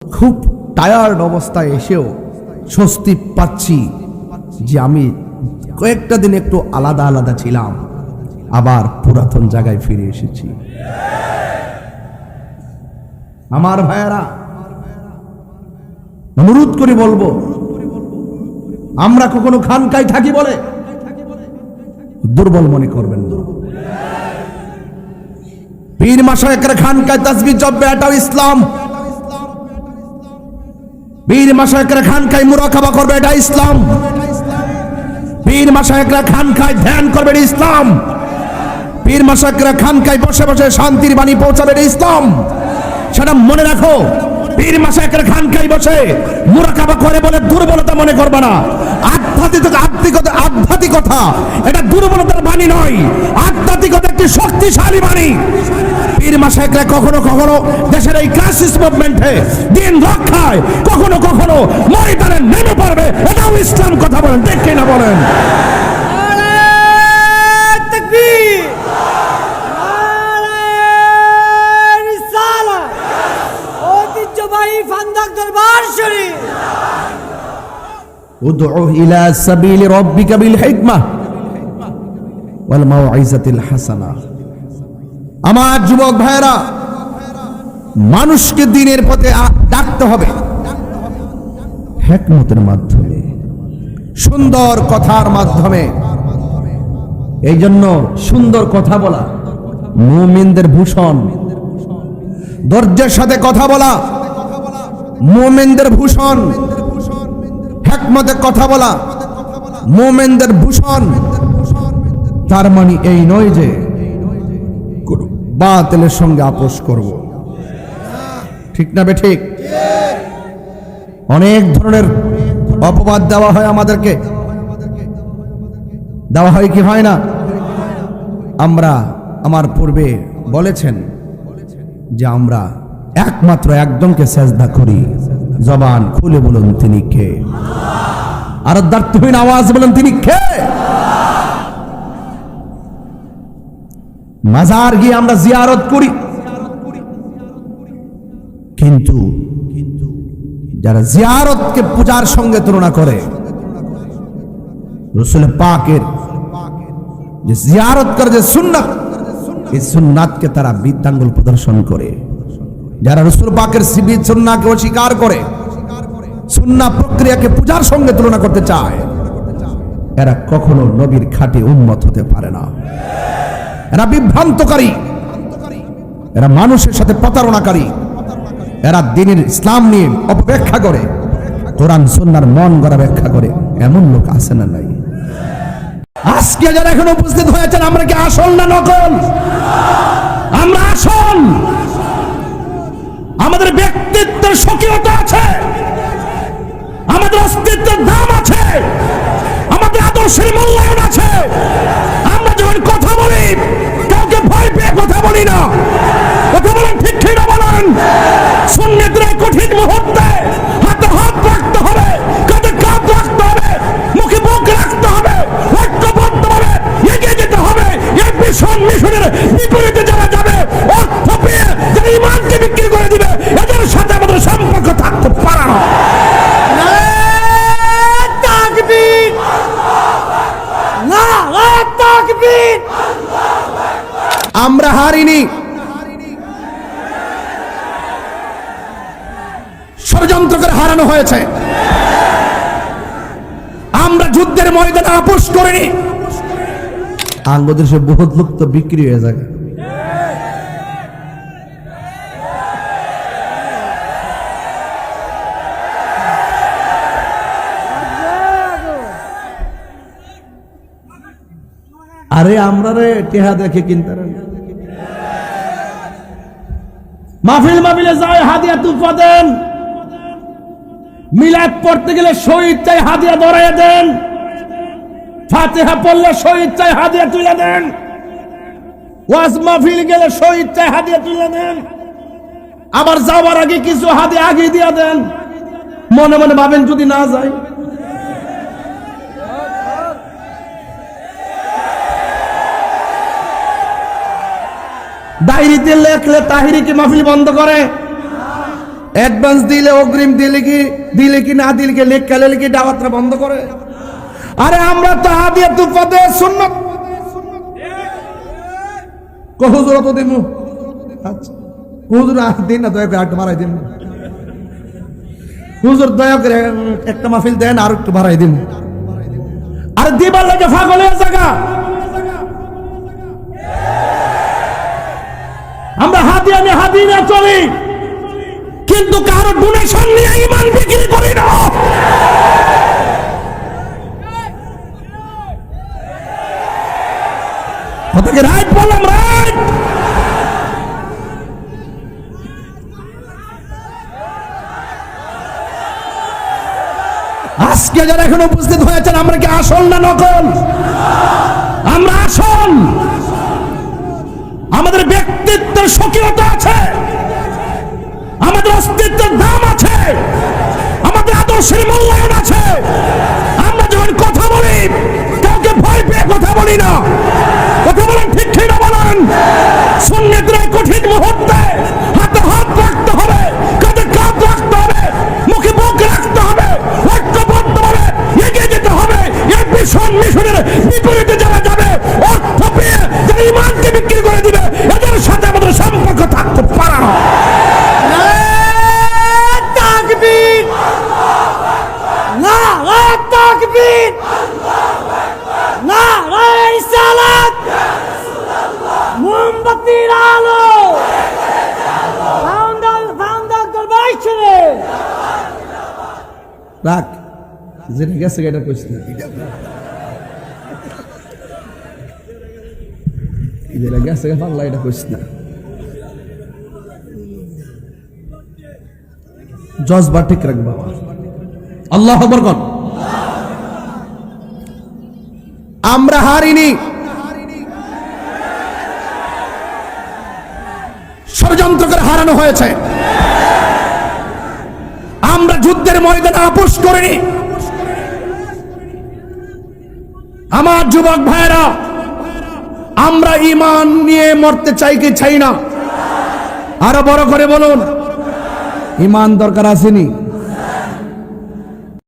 খুব টায়ার্ড অবস্থায় এসেও স্বস্তি পাচ্ছি যে আমি কয়েকটা দিন একটু আলাদা আলাদা ছিলাম, আবার পুরাতন জায়গায় ফিরে এসেছি। আমার ভাইয়েরা, অনুরোধ করে বলবো, আমরা কখনো খানকায় থাকি বলে দুর্বল মনে করবেন না। পীর মাশায়েখরা খানকায় তাসবিহ জপবে, এটাও ইসলাম। পীর মাশায়েখরা খানকায় মুরাকাবা করবে, এটা ইসলাম। পীর মাশায়েখরা খানকায় ধ্যান করবে, এটা ইসলাম। পীর মাশায়েখরা খানকায় বসে বসে শান্তির বাণী পৌঁছাবে, এটা ইসলাম। সেটা মনে রাখো। পীর মাশায়েখরা খানকায় বসে মুরাকাবা করে বলে দুর্বলতা মনে করবে না। আধ্যাত্মিকতা এটা দুর্বলতার বাণী নয়, আধ্যাত্মিকতা একটি শক্তিশালী বাণী। পীর মাশায়েখরা কখনো কখনো দেশের এই ক্রাইসিস মুভমেন্টে দিন রক্ষায় কখনো কখনো ময়দানে নেমে পড়বে, এটাও ইসলাম। কথা বলেন, ঠিক কিনা বলেন? উদউ ইলা সাবিলি রাব্বিকা বিল হিকমাহ ওয়াল মাউইজাতিল হাসানাহ। আমার যুবক ভাইরা, মানুষকে দ্বীনের পথে ডাকতে হবে হিকমতের মাধ্যমে, সুন্দর কথার মাধ্যমে। এই জন্য সুন্দর কথা বলা মুমিনদের ভূষণ, ধৈর্যের সাথে কথা বলা মুমিনদের ভূষণ, হিকমতে কথা বলা মুমিনদের ভূষণ। তার মানে এই নয় যে বাতিলের সঙ্গে আপোষ করব, ঠিক না বে ঠিক? অনেক ধরনের অপবাদ দেওয়া হয় আমাদেরকে, দেওয়া হয় কি হয় না? আমরা আমার পূর্বে বলেছেন যে আমরা একমাত্র একজনকে সেজদা করি। জবান খুলে বলুন তিনি কে? আর দার্থহীন আওয়াজ বলুন তিনি কে? মাজার গিয়ে আমরা জিয়ারত করি, কিন্তু যারা জিয়ারতকে পূজার সঙ্গে তুলনা করে, রাসূল পাকের যে জিয়ারত করে যে সুন্নাত, এই সুন্নাতকে তারা বৃদ্ধাঙ্গুল প্রদর্শন করে। যারা রাসূল পাকের সুন্নাহকে অস্বীকার করে, সুন্নাহ প্রক্রিয়াকে পূজার সঙ্গে তুলনা করতে চায়, এরা কখনো নবীর খাঁটি উম্মত হতে পারে না। এরা বিভ্রান্তকারী, এরা মানুষের সাথে প্রতারণাকারী, এরা দ্বীনের ইসলাম নিয়ে অপব্যাখ্যা করে, কোরআন সুন্নাহর মন গড়া ব্যাখ্যা করে। এমন লোক আছে না নাই? আজকে যারা এখন উপস্থিত হয়েছেন, আমরা কি আসল না নকল? আমরা আসল। আমাদের ব্যক্তিত্বের স্বকীয়তা আছে, আমাদের অস্তিত্বের দাম আছে, আমাদের আদর্শের মূল্যায়ন আছে। আমরা যখন কথা বলি, কাউকে ভয় পেয়ে কথা বলি না। কথা বলেন, ঠিক ঠিক না বলেন? সুন্নাতের কঠিন মুহূর্তে হাতে হাত রাখতে হবে, কাঁধে কাঁধ রাখতে হবে, মুখে মুখ রাখতে হবে, ঐক্যবদ্ধভাবে এগিয়ে যেতে হবে। এই মিশনের বিপরীতে যারা যাবে, অর্থ পেয়ে যারা ইমানকে বিক্রি করে দিবে, এদের সাথে আমাদের সম্পর্ক থাকতে পারে না। আমরা হারিনি, ষড়যন্ত্র করে হারানো হয়েছে। আমরা যুদ্ধের ময়দানে আপোষ করিনি। বাংলাদেশে বহুত লোক তো বিক্রি হয়ে যায়। আরে আমরা রে টেহা দেখে কিনতে মাহফিলে যায়, হাদিয়া তুফা দেন। মিলাদ পড়তে গেলে শহীদ চাই, হাদিয়া ধরাইয়া দেন। ফাতিহা পড়লে শহীদ চাই, হাদিয়া তুলে দেন। ওয়াজ মাহফিল গেলে শহীদ চাই, হাদিয়া তুলে দেন। আবার যাওয়ার আগে কিছু হাদিয়া আগে দিয়া দেন। মনে মনে ভাবেন যদি না যায়। ডায়েরিতে লেখলে তাহিরি কি মাহফিল বন্ধ করে? অ্যাডভান্স দিলে অগ্রিম দিলে কি না দিলে কি লেখ কালে কি দাওয়াতটা বন্ধ করে? আরে আমরা তো হাদিয়াতু ফাদে সুন্নাত কো হুজুর তো দিমু। আচ্ছা হুজুর দিন না দয়া করে একটু বাড়াই দিন। হুজুর দয়া করে একটা মাহফিল দেন আর একটু বাড়াই দিন। আরে দিবার লাগে পাগলের জায়গা। আমরা হাদিয়া চলি, কিন্তু কারো ডোনেশন নিয়ে ঈমান বিক্রি করি না। কথা কি রাইট বললাম? রাইট। আজকে যারা এখন উপস্থিত হয়েছেন, আমরা কি আসল না নকল? আমরা আসল। আমাদের ব্যক্তিত্বের স্বকীয়তা আছে, আমাদের অস্তিত্বের দাম আছে, আমাদের আদর্শের মূল্যায়ন আছে। আমরা যখন কথা বলি কাউকে ভয় পেয়ে কথা বলি না। কথা বলেন ঠিক ঠিক না বলেন? সুন্নাতের কঠিন মুহূর্তে হাতে হাত রাখতে হবে, কাঁধে কাঁধ রাখতে হবে, মুখে মুখ রাখতে হবে, ঐক্যবদ্ধভাবে এগিয়ে যেতে হবে। এই মিশনের বিপরীতে যারা যাবে, অর্থ পেয়ে যারা ঈমানকে বিক্রি করে দিবে, এদের সাথে আমাদের সম্পর্ক থাকতে পারে না। তাকবীর, নারে তাকবীর, নারে রিসালাত, মোমবাতির আলো, ফাউন্ডার দরবার ছেড়ে রাখ। যেটা গেছে এটা কইছ না, যেটা গেছে পাগলা এটা কইছ না। জজবা ঠিক রাখ বাবা। আল্লাহু আকবার কোন। আমরা হারিনি, ষড়যন্ত্র করে হারানো হয়েছে। আমরা যুদ্ধের ময়দানে আপোষ করিনি। আমার যুবক ভাইরা, আমরা ঈমান নিয়ে মরতে চাই কি চাই না? আরো বড় করে বলুন, ঈমান দরকার আসেনি?